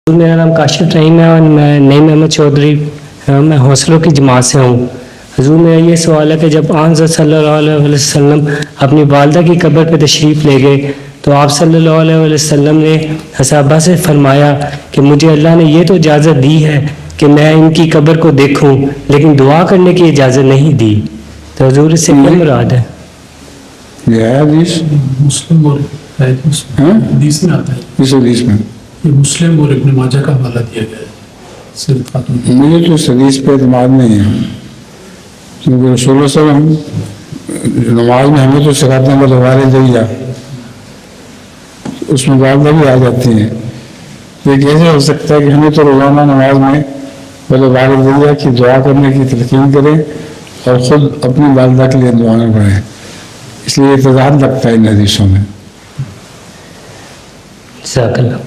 मेरा नाम काशिफ रहीम है और मैं नईम अहमद चौधरी मैं हौसलों की जमात से हूँ। हजूर मेरा ये सवाल है कि जब आन सल्लल्लाहु अलैहि वसल्लम अपनी वालदा की कब्र पे तशरीफ़ ले गए तो आप सल्लल्लाहु अलैहि वसल्लम ने सहाबा से फरमाया कि मुझे अल्लाह ने ये तो इजाज़त दी है कि मैं इनकी कब्र को देखूं, लेकिन दुआ करने की इजाज़त नहीं दी। तो हजूर इससे क्या मुराद है? ये है हदीस मुस्लिम और हदीस में आता है, इस हदीस में ये मुस्लिम और इब्न माजा का हवाला दिया गया है सिर्फ खातून को। मुझे तो इस हदीस पे एतमाद नहीं है, क्योंकि रसूलुल्लाह सल्लल्लाहु अलैहि वसल्लम नमाज में हमें तो सिखाते हैं मतलब वाले दैया, उसमें वालदा भी आ जाती है। तो ये कैसे हो सकता है कि हमें तो रोज़ाना नमाज में बोले वाले दैया की दुआ करने की तलकीन करें और ख़ुद अपनी वालदा के लिए दुआ न पढ़ें? इसलिए इतज़ाद लगता है इन हदीसों में। जज़ाकल्लाह।